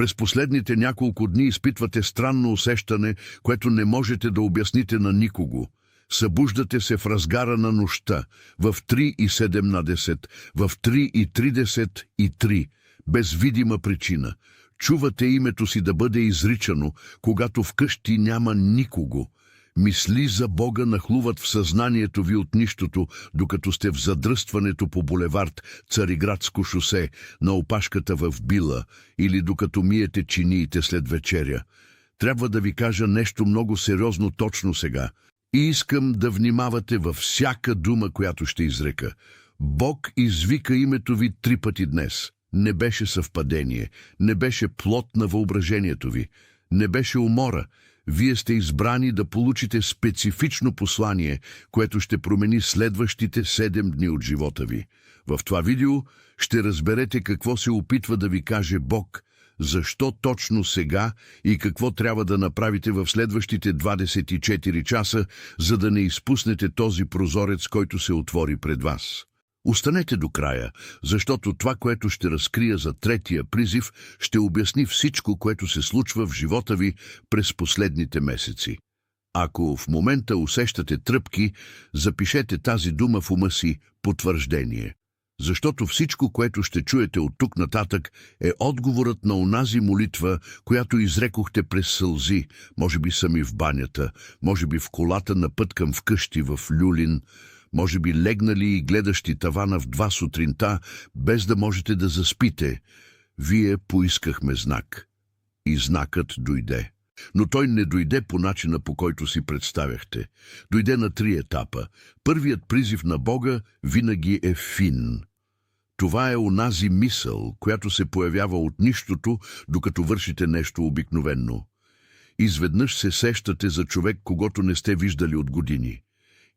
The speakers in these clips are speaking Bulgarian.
През последните няколко дни изпитвате странно усещане, което не можете да обясните на никого. Събуждате се в разгара на нощта, в 3:17, в 3:33, без видима причина. Чувате името си да бъде изричано, когато вкъщи няма никого. Мисли за Бога нахлуват в съзнанието ви от нищото, докато сте в задръстването по булевард Цариградско шосе, на опашката в Била, или докато миете чиниите след вечеря. Трябва да ви кажа нещо много сериозно точно сега. И искам да внимавате във всяка дума, която ще изрека. Бог извика името ви 3 пъти днес. Не беше съвпадение, не беше плод на въображението ви, не беше умора. Вие сте избрани да получите специфично послание, което ще промени следващите 7 дни от живота ви. В това видео ще разберете какво се опитва да ви каже Бог, защо точно сега и какво трябва да направите в следващите 24 часа, за да не изпуснете този прозорец, който се отвори пред вас. Останете до края, защото това, което ще разкрия за 3-тия призив, ще обясни всичко, което се случва в живота ви през последните месеци. Ако в момента усещате тръпки, запишете тази дума в ума си потвърждение. Защото всичко, което ще чуете от тук нататък, е отговорът на онази молитва, която изрекохте през сълзи, може би сами в банята, може би в колата на път към вкъщи в Люлин, може би легнали и гледащи тавана в 2 сутринта, без да можете да заспите. Вие поискахме знак. И знакът дойде. Но той не дойде по начина, по който си представяхте. Дойде на 3 етапа. Първият призив на Бога винаги е фин. Това е онази мисъл, която се появява от нищото, докато вършите нещо обикновенно. Изведнъж се сещате за човек, когото не сте виждали от години.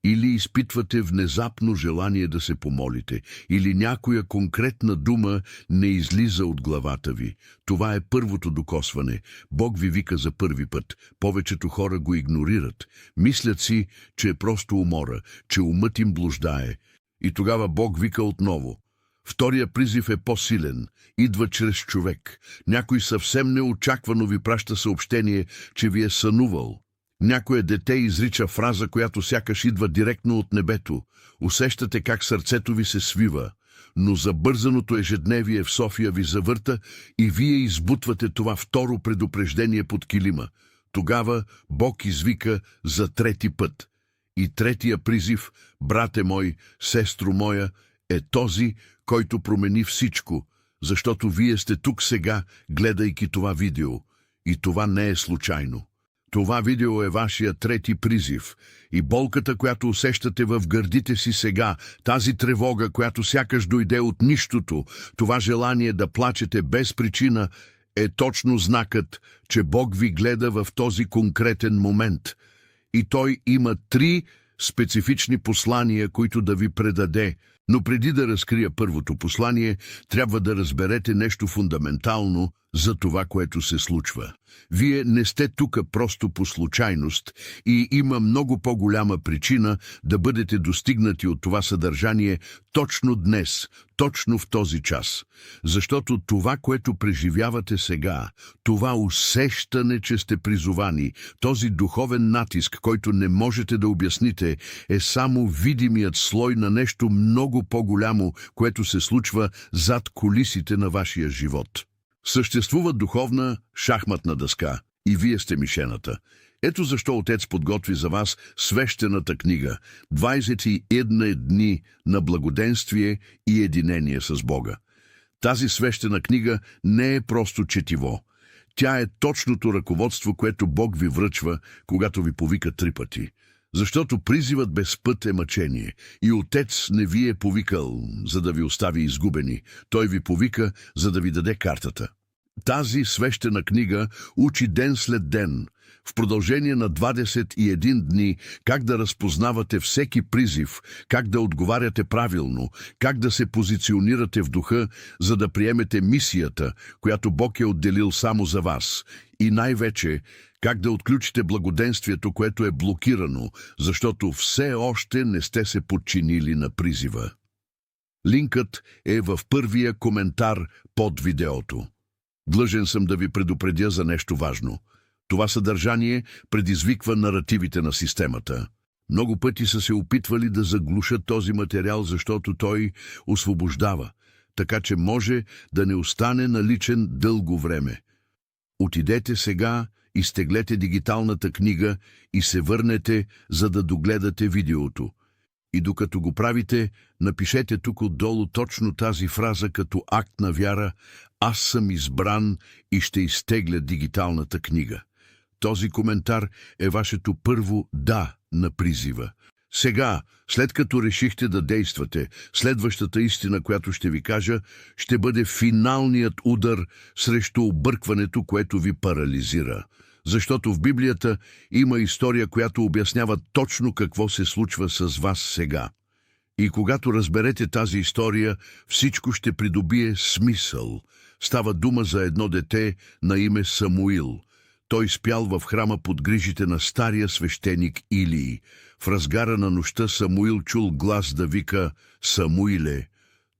Или изпитвате внезапно желание да се помолите, или някоя конкретна дума не излиза от главата ви. Това е първото докосване. Бог ви вика за първи път. Повечето хора го игнорират. Мислят си, че е просто умора, че умът им блуждае. И тогава Бог вика отново. Втория призив е по-силен. Идва чрез човек. Някой съвсем неочаквано ви праща съобщение, че ви е сънувал. Някое дете изрича фраза, която сякаш идва директно от небето. Усещате как сърцето ви се свива, но забързаното ежедневие в София ви завърта и вие избутвате това второ предупреждение под килима. Тогава Бог извика за 3-ти път. И 3-тия призив, брате мой, сестро моя, е този, който промени всичко, защото вие сте тук сега, гледайки това видео. И това не е случайно. Това видео е вашия 3-ти призив и болката, която усещате в гърдите си сега, тази тревога, която сякаш дойде от нищото, това желание да плачете без причина, е точно знакът, че Бог ви гледа в този конкретен момент. И Той има 3 специфични послания, които да ви предаде. Но преди да разкрия първото послание, трябва да разберете нещо фундаментално за това, което се случва. Вие не сте тук просто по случайност и има много по-голяма причина да бъдете достигнати от това съдържание точно днес, точно в този час. Защото това, което преживявате сега, това усещане, че сте призовани, този духовен натиск, който не можете да обясните, е само видимият слой на нещо много по-голямо, което се случва зад кулисите на вашия живот. Съществува духовна шахматна дъска и вие сте мишената. Ето защо Отец подготви за вас свещената книга 21 дни на благоденствие и единение с Бога. Тази свещена книга не е просто четиво. Тя е точното ръководство, което Бог ви връчва, когато ви повика 3 пъти. Защото призивът без път е мъчение и Отец не ви е повикал, за да ви остави изгубени. Той ви повика, за да ви даде картата. Тази свещена книга учи ден след ден, в продължение на 21 дни, как да разпознавате всеки призив, как да отговаряте правилно, как да се позиционирате в духа, за да приемете мисията, която Бог е отделил само за вас, и най-вече как да отключите благоденствието, което е блокирано, защото все още не сте се подчинили на призива. Линкът е в първия коментар под видеото. Длъжен съм да ви предупредя за нещо важно. Това съдържание предизвиква наративите на системата. Много пъти са се опитвали да заглушат този материал, защото той освобождава, така че може да не остане наличен дълго време. Отидете сега, изтеглете дигиталната книга и се върнете, за да догледате видеото. И докато го правите, напишете тук отдолу точно тази фраза като акт на вяра: «Аз съм избран и ще изтегля дигиталната книга». Този коментар е вашето първо «да» на призива. Сега, след като решихте да действате, следващата истина, която ще ви кажа, ще бъде финалният удар срещу объркването, което ви парализира. Защото в Библията има история, която обяснява точно какво се случва с вас сега. И когато разберете тази история, всичко ще придобие смисъл. Става дума за едно дете на име Самуил. Той спял в храма под грижите на стария свещеник Илий. В разгара на нощта Самуил чул глас да вика: «Самуиле!»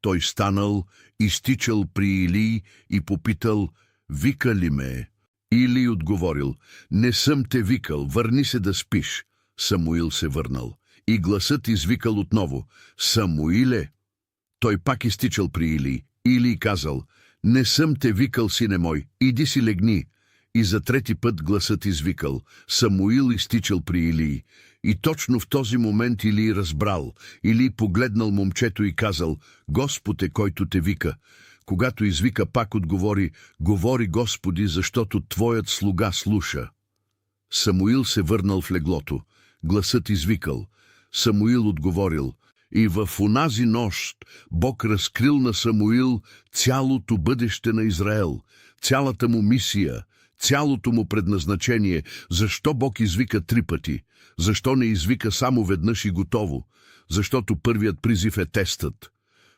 Той станал, изтичал при Илий и попитал: «Вика ли ме?» Илий отговорил: «Не съм те викал, върни се да спиш». Самуил се върнал и гласът извикал отново: «Самуиле!» Той пак изтичал при Илий. Илий казал: «Не съм те викал, сине мой, иди си легни». И за трети път гласът извикал. Самуил изтичал при Илий. И точно в този момент Илий разбрал. Илий погледнал момчето и казал: «Господ е, който те вика». Когато извика, пак отговори: «Говори, Господи, защото Твоят слуга слуша». Самуил се върнал в леглото. Гласът извикал. Самуил отговорил. И в онази нощ Бог разкрил на Самуил цялото бъдеще на Израел, цялата му мисия, цялото му предназначение. Защо Бог извика 3 пъти? Защо не извика само веднъж и готово? Защото първият призив е тестът,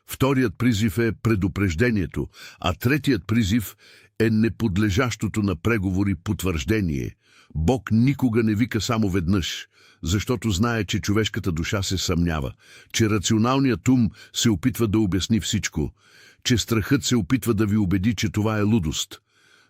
вторият призив е предупреждението, а третият призив е неподлежащото на преговори потвърждение. Бог никога не вика само веднъж, защото знае, че човешката душа се съмнява, че рационалният ум се опитва да обясни всичко, че страхът се опитва да ви убеди, че това е лудост.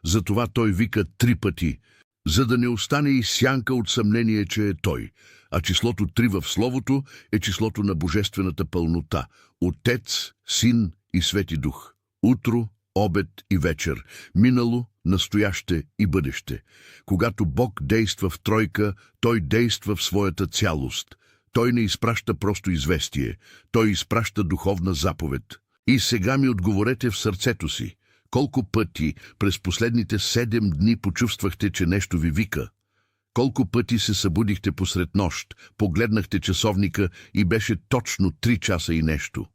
Затова той вика 3 пъти, за да не остане и сянка от съмнение, че е той. А числото 3 в Словото е числото на божествената пълнота – Отец, Син и Свети Дух. Утро, обед и вечер, минало, настояще и бъдеще. Когато Бог действа в тройка, Той действа в своята цялост. Той не изпраща просто известие, Той изпраща духовна заповед. И сега ми отговорете в сърцето си: колко пъти през последните 7 дни почувствахте, че нещо ви вика? Колко пъти се събудихте посред нощ, погледнахте часовника и беше точно 3 часа и нещо?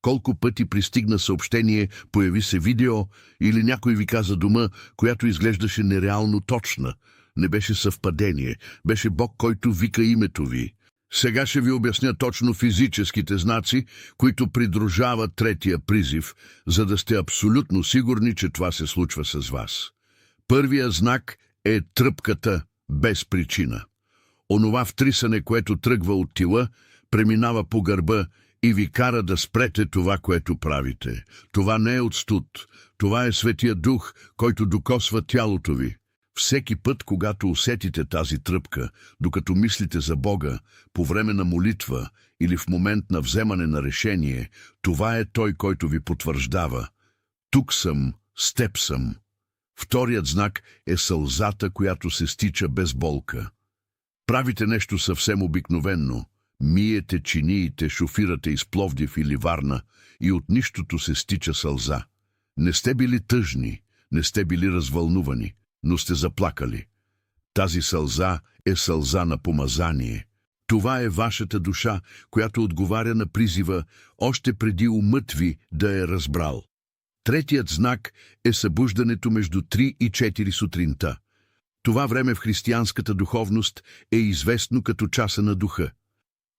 Колко пъти пристигна съобщение, появи се видео или някой ви каза дума, която изглеждаше нереално точна? Не беше съвпадение, беше Бог, който вика името ви. Сега ще ви обясня точно физическите знаци, които придружават третия призив, за да сте абсолютно сигурни, че това се случва с вас. Първият знак е тръпката без причина. Онова втрисане, което тръгва от тила, преминава по гърба и ви кара да спрете това, което правите. Това не е от студ, това е Светия Дух, който докосва тялото ви. Всеки път, когато усетите тази тръпка, докато мислите за Бога, по време на молитва или в момент на вземане на решение, това е Той, който ви потвърждава: тук съм, с теб съм. Вторият знак е сълзата, която се стича без болка. Правите нещо съвсем обикновенно. Миете чиниите, шофирате из Пловдив или Варна и от нищото се стича сълза. Не сте били тъжни, не сте били развълнувани, но сте заплакали. Тази сълза е сълза на помазание. Това е вашата душа, която отговаря на призива още преди умът ви да е разбрал. Третият знак е събуждането между 3 и 4 сутринта. Това време в християнската духовност е известно като часа на духа.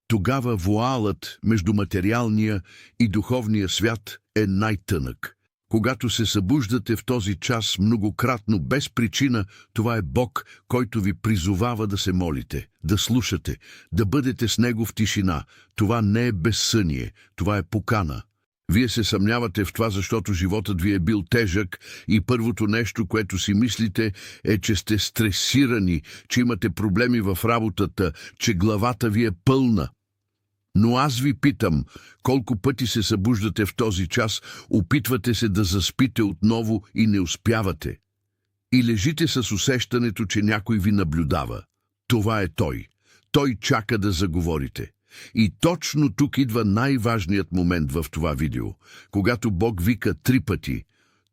Тогава вуалът между материалния и духовния свят е най-тънък. Когато се събуждате в този час многократно без причина, това е Бог, който ви призовава да се молите, да слушате, да бъдете с Него в тишина. Това не е безсъние, това е покана. Вие се съмнявате в това, защото животът ви е бил тежък и първото нещо, което си мислите, е, че сте стресирани, че имате проблеми в работата, че главата ви е пълна. Но аз ви питам, колко пъти се събуждате в този час, опитвате се да заспите отново и не успявате. И лежите с усещането, че някой ви наблюдава. Това е той. Той чака да заговорите. И точно тук идва най-важният момент в това видео. Когато Бог вика 3 пъти,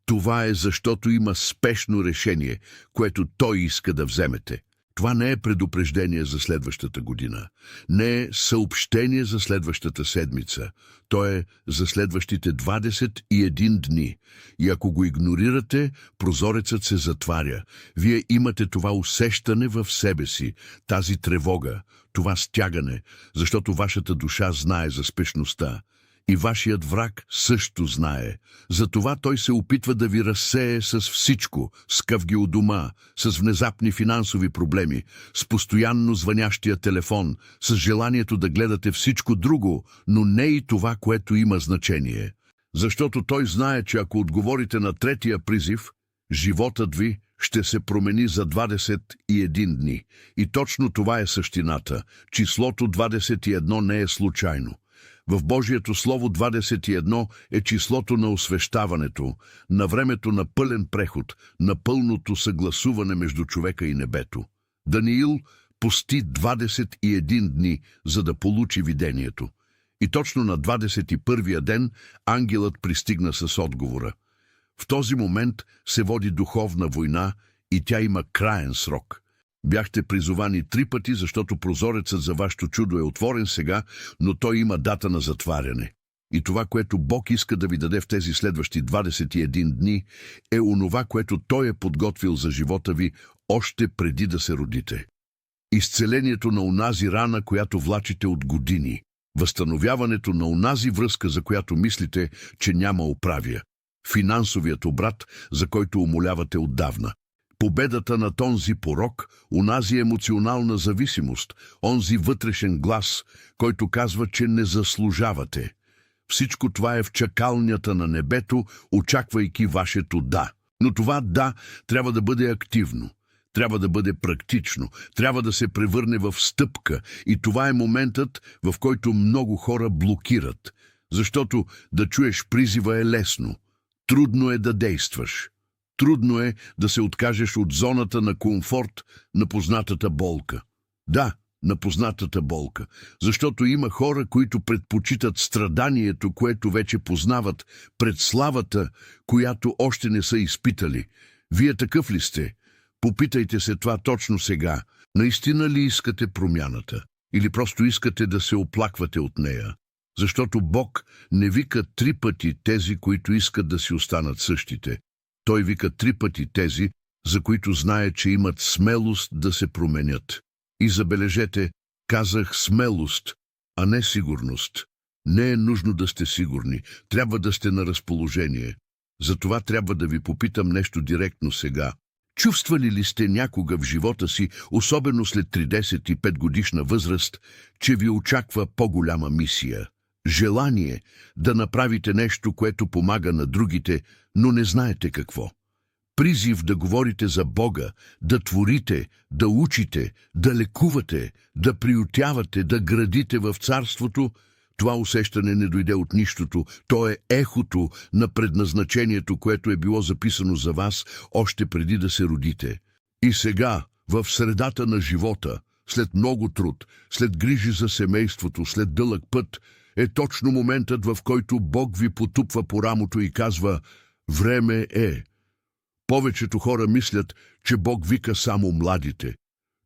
това е защото има спешно решение, което Той иска да вземете. Това не е предупреждение за следващата година. Не е съобщение за следващата седмица. То е за следващите 21 дни. И ако го игнорирате, прозорецът се затваря. Вие имате това усещане в себе си, тази тревога, това стягане, защото вашата душа знае за спешността. И вашият враг също знае. Затова той се опитва да ви разсее с всичко, с къвги у дома, с внезапни финансови проблеми, с постоянно звънящия телефон, с желанието да гледате всичко друго, но не и това, което има значение. Защото той знае, че ако отговорите на 3-тия призив, животът ви ще се промени за 21 дни. И точно това е същината. Числото 21 не е случайно. В Божието Слово 21 е числото на освещаването, на времето на пълен преход, на пълното съгласуване между човека и небето. Даниил пости 21 дни, за да получи видението. И точно на 21-я ден ангелът пристигна с отговора. В този момент се води духовна война и тя има краен срок. Бяхте призовани 3 пъти, защото прозорецът за вашето чудо е отворен сега, но той има дата на затваряне. И това, което Бог иска да ви даде в тези следващи 21 дни, е онова, което Той е подготвил за живота ви още преди да се родите. Изцелението на онази рана, която влачите от години. Възстановяването на онази връзка, за която мислите, че няма оправия. Финансовият обрат, за който умолявате отдавна. Победата на онзи порок, онази емоционална зависимост, онзи вътрешен глас, който казва, че не заслужавате. Всичко това е в чакалнята на небето, очаквайки вашето да. Но това да трябва да бъде активно, трябва да бъде практично, трябва да се превърне в стъпка и това е моментът, в който много хора блокират. Защото да чуеш призива е лесно, трудно е да действаш. Трудно е да се откажеш от зоната на комфорт на познатата болка. Да, на познатата болка, защото има хора, които предпочитат страданието, което вече познават, пред славата, която още не са изпитали. Вие такъв ли сте? Попитайте се това точно сега. Наистина ли искате промяната? Или просто искате да се оплаквате от нея? Защото Бог не вика 3 пъти тези, които искат да си останат същите. Той вика 3 пъти тези, за които знае, че имат смелост да се променят. И забележете, казах смелост, а не сигурност. Не е нужно да сте сигурни, трябва да сте на разположение. Затова трябва да ви попитам нещо директно сега. Чувствали ли сте някога в живота си, особено след 35 годишна възраст, че ви очаква по-голяма мисия? Желание да направите нещо, което помага на другите, но не знаете какво. Призив да говорите за Бога, да творите, да учите, да лекувате, да приютявате, да градите в царството. Това усещане не дойде от нищото, то е ехото на предназначението, което е било записано за вас още преди да се родите. И сега, в средата на живота, след много труд, след грижи за семейството, след дълъг път, е точно моментът, в който Бог ви потупва по рамото и казва: време е. Повечето хора мислят, че Бог вика само младите,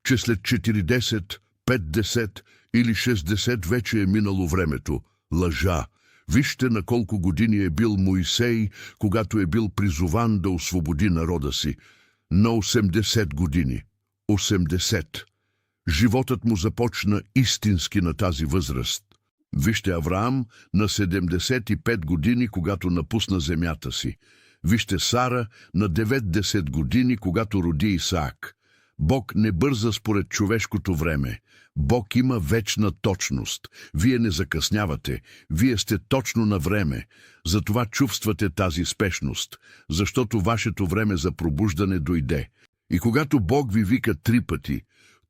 че след 40, 50 или 60 вече е минало времето. Лъжа. Вижте на колко години е бил Моисей, когато е бил призован да освободи народа си. На 80 години. 80. Животът му започна истински на тази възраст. Вижте Авраам на 75 години, когато напусна земята си. Вижте Сара на 90 години, когато роди Исаак. Бог не бърза според човешкото време. Бог има вечна точност. Вие не закъснявате. Вие сте точно на време. Затова чувствате тази спешност, защото вашето време за пробуждане дойде. И когато Бог ви вика 3 пъти,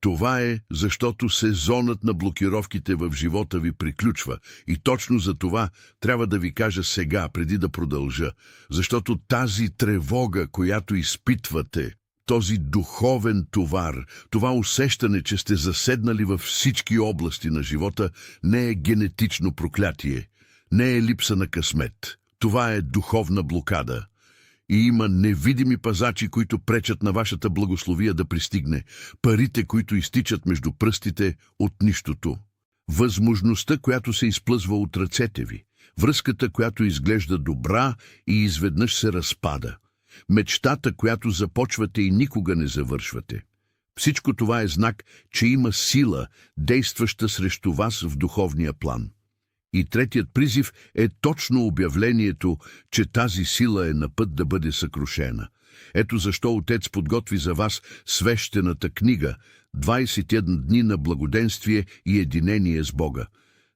това е, защото сезонът на блокировките в живота ви приключва. И точно за това трябва да ви кажа сега, преди да продължа. Защото тази тревога, която изпитвате, този духовен товар, това усещане, че сте заседнали във всички области на живота, не е генетично проклятие, не е липса на късмет. Това е духовна блокада. И има невидими пазачи, които пречат на вашата благословия да пристигне, парите, които изтичат между пръстите от нищото, възможността, която се изплъзва от ръцете ви, връзката, която изглежда добра и изведнъж се разпада, мечтата, която започвате и никога не завършвате. Всичко това е знак, че има сила, действаща срещу вас в духовния план. И третият призив е точно обявлението, че тази сила е на път да бъде съкрушена. Ето защо Отец подготви за вас свещената книга «21 дни на благоденствие и единение с Бога».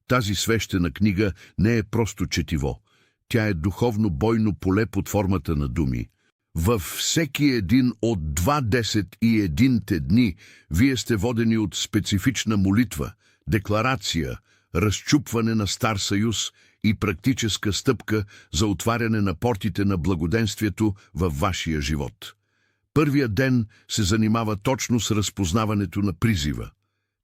Тази свещена книга не е просто четиво. Тя е духовно бойно поле под формата на думи. Във всеки един от 21 дни вие сте водени от специфична молитва, декларация, разчупване на стар съюз и практическа стъпка за отваряне на портите на благоденствието във вашия живот. Първият ден се занимава точно с разпознаването на призива.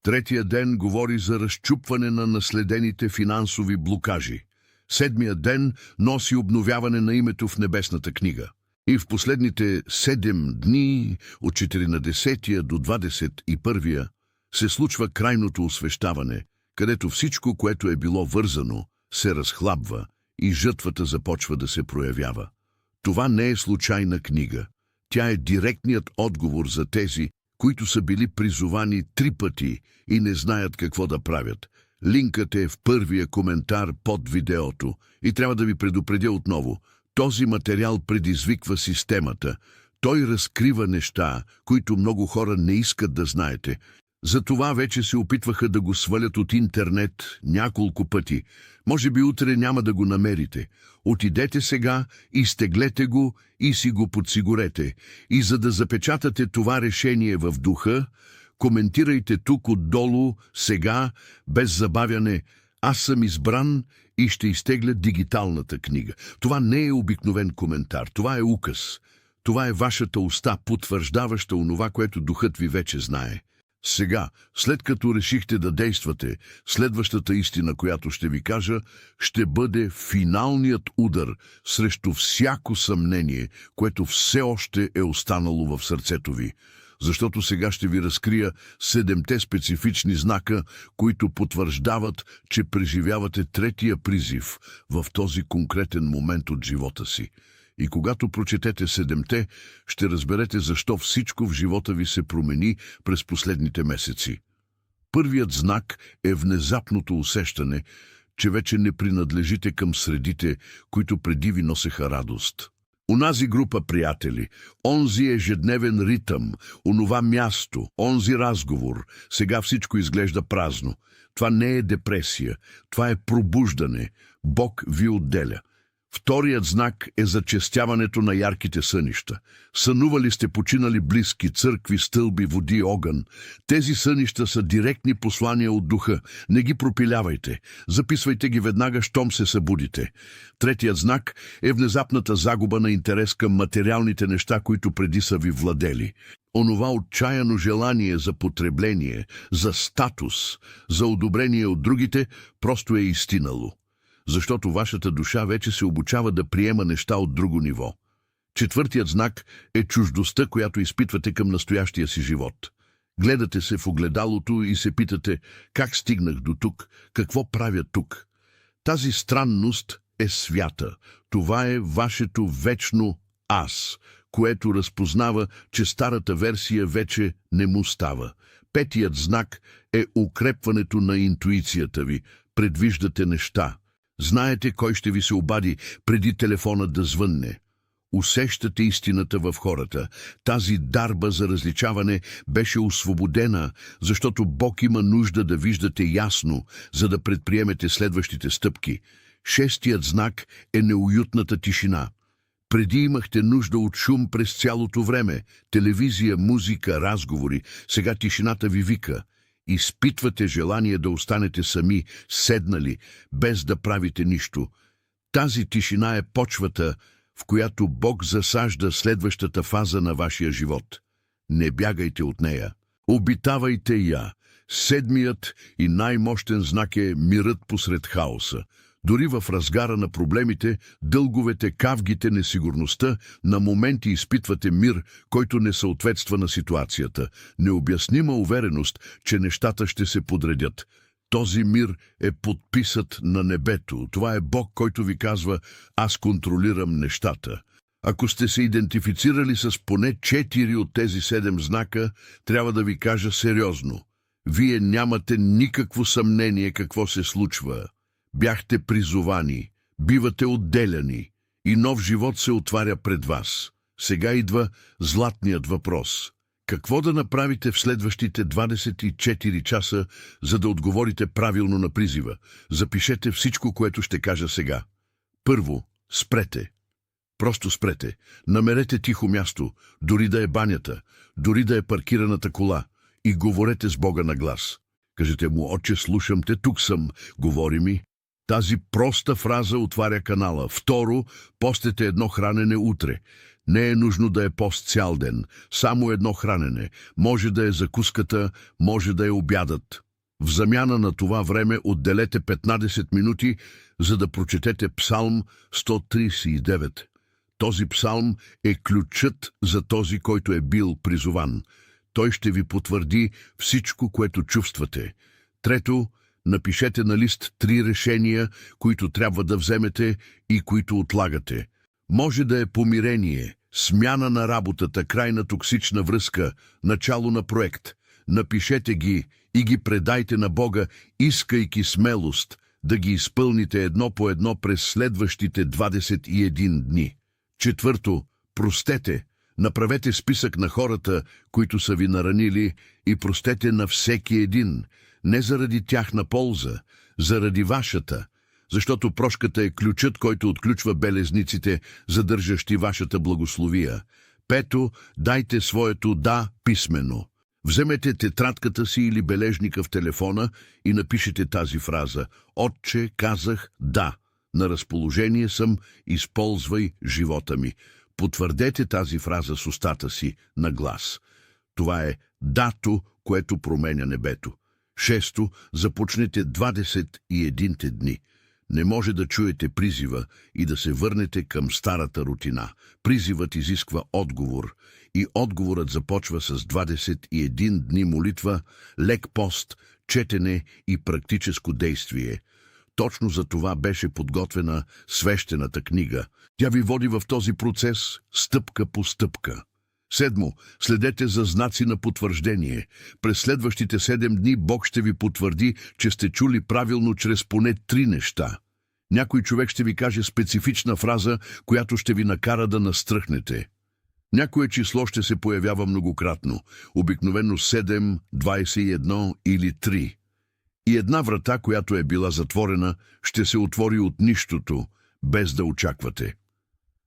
Третия ден говори за разчупване на наследените финансови блокажи. Седмият ден носи обновяване на името в Небесната книга. И в последните 7 дни, от 14 до 21, се случва крайното освещаване, където всичко, което е било вързано, се разхлабва и жътвата започва да се проявява. Това не е случайна книга. Тя е директният отговор за тези, които са били призовани 3 пъти и не знаят какво да правят. Линкът е в първия коментар под видеото и трябва да ви предупредя отново. Този материал предизвиква системата. Той разкрива неща, които много хора не искат да знаете. Затова вече се опитваха да го свалят от интернет няколко пъти. Може би утре няма да го намерите. Отидете сега, изтеглете го и си го подсигурете. И за да запечатате това решение в духа, коментирайте тук отдолу, сега, без забавяне: «Аз съм избран и ще изтегля дигиталната книга». Това не е обикновен коментар, това е указ. Това е вашата уста, потвърждаваща онова, което духът ви вече знае. Сега, след като решихте да действате, следващата истина, която ще ви кажа, ще бъде финалният удар срещу всяко съмнение, което все още е останало в сърцето ви. Защото сега ще ви разкрия 7 специфични знака, които потвърждават, че преживявате третия призив в този конкретен момент от живота си. И когато прочетете 7, ще разберете защо всичко в живота ви се промени през последните месеци. Първият знак е внезапното усещане, че вече не принадлежите към средите, които преди ви носеха радост. Онази група приятели, онзи ежедневен ритъм, онова място, онзи разговор, сега всичко изглежда празно. Това не е депресия, това е пробуждане. Бог ви отделя. Вторият знак е зачестяването на ярките сънища. Сънували сте починали близки, църкви, стълби, води, огън. Тези сънища са директни послания от духа. Не ги пропилявайте. Записвайте ги веднага, щом се събудите. Третият знак е внезапната загуба на интерес към материалните неща, които преди са ви владели. Онова отчаяно желание за потребление, за статус, за одобрение от другите, просто е изтинало. Защото вашата душа вече се обучава да приема неща от друго ниво. Четвъртият знак е чуждостта, която изпитвате към настоящия си живот. Гледате се в огледалото и се питате: как стигнах до тук, какво правя тук? Тази странност е свята. Това е вашето вечно аз, което разпознава, че старата версия вече не му става. Петият знак е укрепването на интуицията ви. Предвиждате неща. Знаете кой ще ви се обади преди телефонът да звънне. Усещате истината в хората. Тази дарба за различаване беше освободена, защото Бог има нужда да виждате ясно, за да предприемете следващите стъпки. Шестият знак е неуютната тишина. Преди имахте нужда от шум през цялото време. Телевизия, музика, разговори. Сега тишината ви вика. Изпитвате желание да останете сами, седнали, без да правите нищо. Тази тишина е почвата, в която Бог засажда следващата фаза на вашия живот. Не бягайте от нея. Обитавайте я. Седмият и най-мощен знак е мирът посред хаоса. Дори в разгара на проблемите, дълговете, кавгите, несигурността, на моменти изпитвате мир, който не съответства на ситуацията. Необяснима увереност, че нещата ще се подредят. Този мир е подписът на небето. Това е Бог, който ви казва: аз контролирам нещата. Ако сте се идентифицирали с поне 4 от тези 7 знака, трябва да ви кажа сериозно. Вие нямате никакво съмнение какво се случва. Бяхте призовани, бивате отделяни и нов живот се отваря пред вас. Сега идва златният въпрос. Какво да направите в следващите 24 часа, за да отговорите правилно на призива? Запишете всичко, което ще кажа сега. Първо, спрете. Просто спрете. Намерете тихо място, дори да е банята, дори да е паркираната кола, и говорете с Бога на глас. Кажете му: Отче, слушам те, тук съм, говори ми. Тази проста фраза отваря канала. Второ, постете едно хранене утре. Не е нужно да е пост цял ден, само едно хранене. Може да е закуската, може да е обядът. В замяна на това време отделете 15 минути, за да прочетете Псалм 139. Този псалм е ключът за този, който е бил призован. Той ще ви потвърди всичко, което чувствате. Трето, напишете на лист 3 решения, които трябва да вземете и които отлагате. Може да е помирение, смяна на работата, край на токсична връзка, начало на проект. Напишете ги и ги предайте на Бога, искайки смелост да ги изпълните едно по едно през следващите 21 дни. Четвърто, простете. Направете списък на хората, които са ви наранили, и простете на всеки един. Не заради тяхна полза, заради вашата, защото прошката е ключът, който отключва белезниците, задържащи вашата благословия. Пето, дайте своето да писмено. Вземете тетрадката си или бележника в телефона и напишете тази фраза: Отче, казах да, на разположение съм, използвай живота ми. Потвърдете тази фраза с устата си на глас. Това е дато, което променя небето. Шесто, започнете 21 дни. Не може да чуете призива и да се върнете към старата рутина. Призивът изисква отговор и отговорът започва с 21 дни молитва, лек пост, четене и практическо действие. Точно за това беше подготвена свещената книга. Тя ви води в този процес стъпка по стъпка. Седмо, следете за знаци на потвърждение. През следващите 7 дни Бог ще ви потвърди, че сте чули правилно чрез поне 3 неща. Някой човек ще ви каже специфична фраза, която ще ви накара да настръхнете. Някое число ще се появява многократно, обикновено 7, 21 или 3. И една врата, която е била затворена, ще се отвори от нищото, без да очаквате.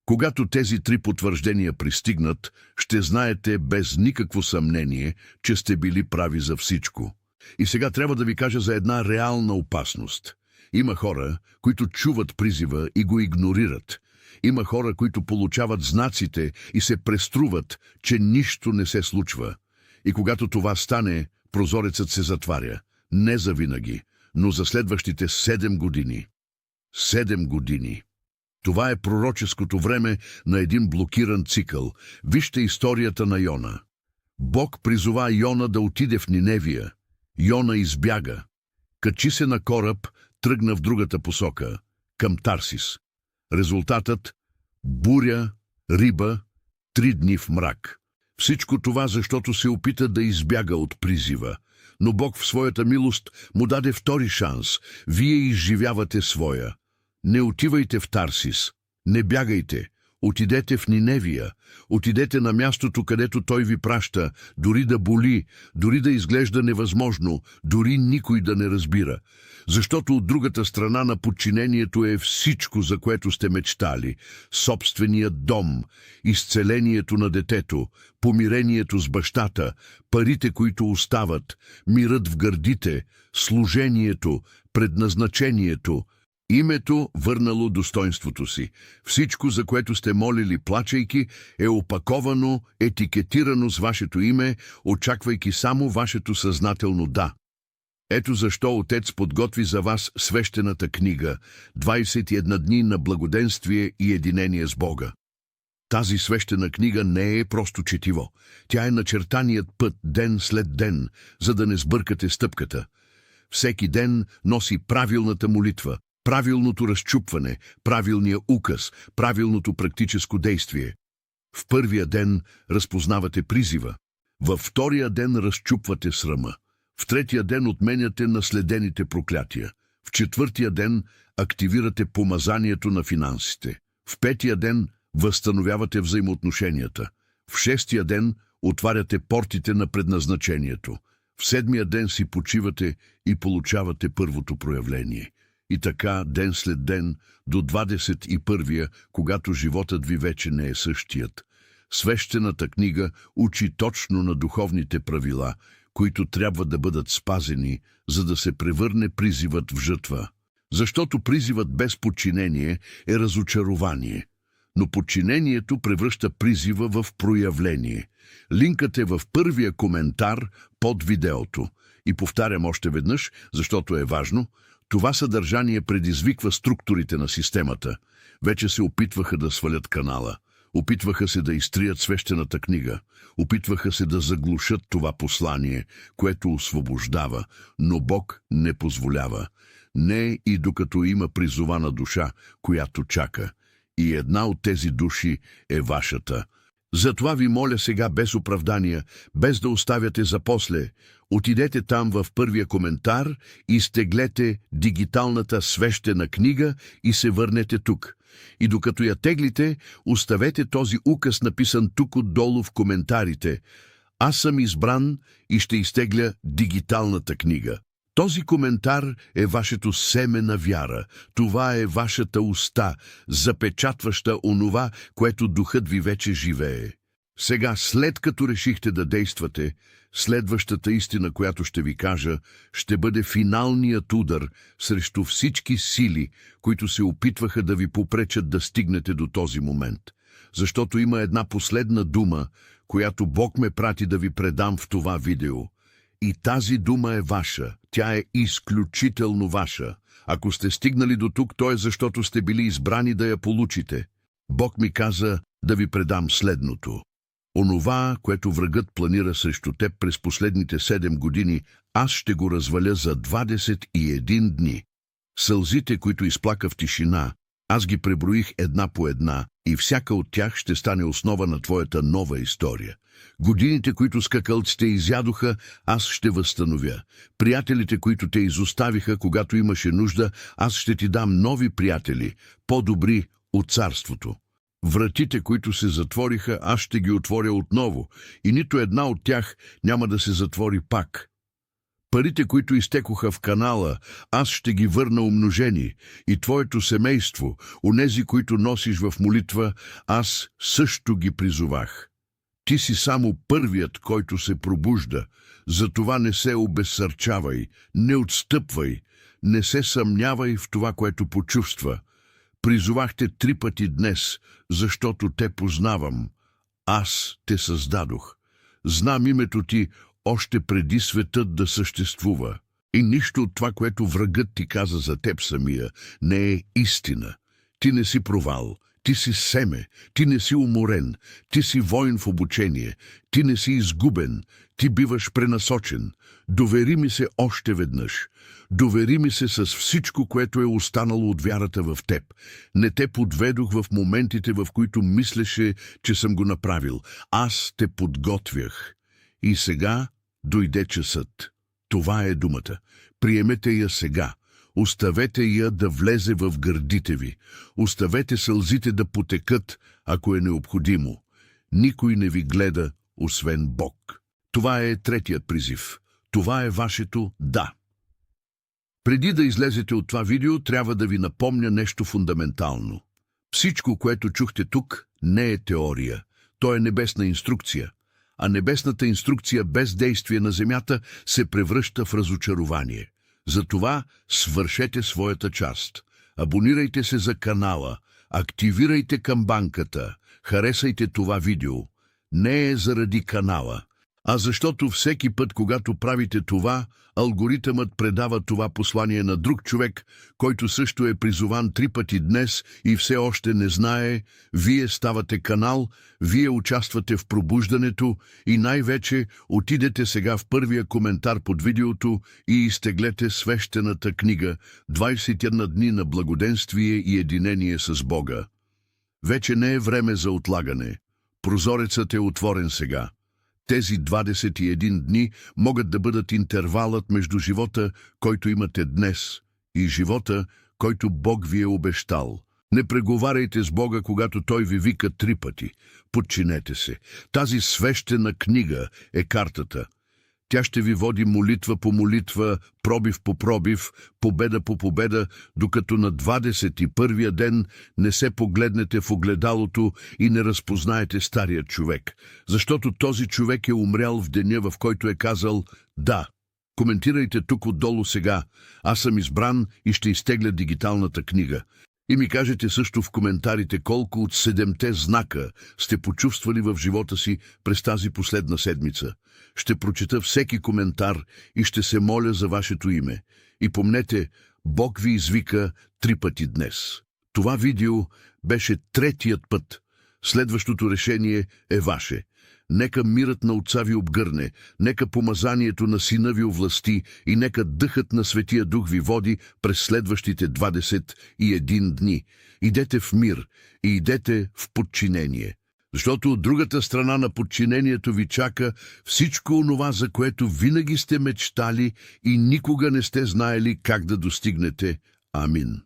Когато тези 3 потвърждения пристигнат, ще знаете без никакво съмнение, че сте били прави за всичко. И сега трябва да ви кажа за една реална опасност. Има хора, които чуват призива и го игнорират. Има хора, които получават знаците и се преструват, че нищо не се случва. И когато това стане, прозорецът се затваря. Не завинаги, но за следващите 7 години. 7 години. Това е пророческото време на един блокиран цикъл. Вижте историята на Йона. Бог призова Йона да отиде в Ниневия. Йона избяга. Качи се на кораб, тръгна в другата посока, към Тарсис. Резултатът – буря, риба, 3 дни в мрак. Всичко това, защото се опита да избяга от призива. Но Бог в своята милост му даде втори шанс. Вие изживявате своя. Не отивайте в Тарсис. Не бягайте. Отидете в Ниневия, отидете на мястото, където той ви праща, дори да боли, дори да изглежда невъзможно, дори никой да не разбира. Защото от другата страна на подчинението е всичко, за което сте мечтали. Собственият дом, изцелението на детето, помирението с бащата, парите, които остават, мирът в гърдите, служението, предназначението, името върнало достоинството си. Всичко, за което сте молили плачейки, е опаковано, етикетирано с вашето име, очаквайки само вашето съзнателно «да». Ето защо Отец подготви за вас свещената книга «21 дни на благоденствие и единение с Бога». Тази свещена книга не е просто четиво. Тя е начертаният път ден след ден, за да не сбъркате стъпката. Всеки ден носи правилната молитва, правилното разчупване, правилния указ, правилното практическо действие. В първия ден разпознавате призива, във втория ден разчупвате срама, в третия ден отменяте наследените проклятия, в четвъртия ден активирате помазанието на финансите, в петия ден възстановявате взаимоотношенията, в шестия ден отваряте портите на предназначението, в седмия ден си почивате и получавате първото проявление. И така, ден след ден, до 21-я, когато животът ви вече не е същият. Свещената книга учи точно на духовните правила, които трябва да бъдат спазени, за да се превърне призивът в жътва. Защото призивът без подчинение е разочарование, но подчинението превръща призива в проявление. Линкът е в първия коментар под видеото. И повтарям още веднъж, защото е важно, това съдържание предизвиква структурите на системата. Вече се опитваха да свалят канала. Опитваха се да изтрият свещената книга. Опитваха се да заглушат това послание, което освобождава, но Бог не позволява. Не и докато има призована душа, която чака. И една от тези души е вашата. Затова ви моля сега без оправдания, без да оставяте за после. Отидете там в първия коментар, изтеглете дигиталната свещена книга и се върнете тук. И докато я теглите, оставете този указ написан тук отдолу в коментарите. Аз съм избран и ще изтегля дигиталната книга. Този коментар е вашето семе на вяра. Това е вашата уста, запечатваща онова, което духът ви вече живее. Сега, след като решихте да действате, следващата истина, която ще ви кажа, ще бъде финалният удар срещу всички сили, които се опитваха да ви попречат да стигнете до този момент. Защото има една последна дума, която Бог ме прати да ви предам в това видео. И тази дума е ваша. Тя е изключително ваша. Ако сте стигнали до тук, то е защото сте били избрани да я получите. Бог ми каза да ви предам следното. Онова, което врагът планира срещу теб през последните 7 години, аз ще го разваля за 21 дни. Сълзите, които изплака в тишина, аз ги преброих една по една и всяка от тях ще стане основа на твоята нова история. Годините, които скакалците изядоха, аз ще възстановя. Приятелите, които те изоставиха, когато имаше нужда, аз ще ти дам нови приятели, по-добри от царството. Вратите, които се затвориха, аз ще ги отворя отново и нито една от тях няма да се затвори пак. Парите, които изтекоха в канала, аз ще ги върна умножени, и твоето семейство, онези, които носиш в молитва, аз също ги призовах. Ти си само първият, който се пробужда, затова не се обезсърчавай, не отстъпвай, не се съмнявай в това, което почувства. Призовахте 3 пъти днес, защото те познавам. Аз те създадох. Знам името ти още преди светът да съществува. И нищо от това, което врагът ти каза за теб самия, не е истина. Ти не си провал, ти си семе, ти не си уморен, ти си воин в обучение, ти не си изгубен, ти биваш пренасочен. Довери ми се още веднъж. Довери ми се с всичко, което е останало от вярата в теб. Не те подведох в моментите, в които мислеше, че съм го направил. Аз те подготвях. И сега дойде часът. Това е думата. Приемете я сега. Оставете я да влезе в гърдите ви. Оставете сълзите да потекат, ако е необходимо. Никой не ви гледа, освен Бог. Това е третият призив. Това е вашето «да». Преди да излезете от това видео, трябва да ви напомня нещо фундаментално. Всичко, което чухте тук, не е теория. То е небесна инструкция. А небесната инструкция без действие на земята се превръща в разочарование. Затова свършете своята част. Абонирайте се за канала, активирайте камбанката, харесайте това видео. Не е заради канала, а защото всеки път, когато правите това, алгоритъмът предава това послание на друг човек, който също е призован 3 пъти днес и все още не знае. Вие ставате канал, вие участвате в пробуждането и най-вече отидете сега в първия коментар под видеото и изтеглете свещената книга «21 дни на благоденствие и единение с Бога». Вече не е време за отлагане. Прозорецът е отворен сега. Тези 21 дни могат да бъдат интервалът между живота, който имате днес, и живота, който Бог ви е обещал. Не преговаряйте с Бога, когато Той ви вика 3 пъти. Подчинете се. Тази свещена книга е картата. Тя ще ви води молитва по молитва, пробив по пробив, победа по победа, докато на 21-я ден не се погледнете в огледалото и не разпознаете стария човек. Защото този човек е умрял в деня, в който е казал «Да». Коментирайте тук отдолу сега. Аз съм избран и ще изтегля дигиталната книга. И ми кажете също в коментарите колко от 7-те знака сте почувствали в живота си през тази последна седмица. Ще прочета всеки коментар и ще се моля за вашето име. И помнете, Бог ви извика 3 пъти днес. Това видео беше 3-тият път. Следващото решение е ваше. Нека мирът на Отца ви обгърне, нека помазанието на Сина ви овласти и нека дъхът на Светия Дух ви води през следващите 21 дни. Идете в мир и идете в подчинение. Защото от другата страна на подчинението ви чака всичко онова, за което винаги сте мечтали и никога не сте знаели как да достигнете. Амин.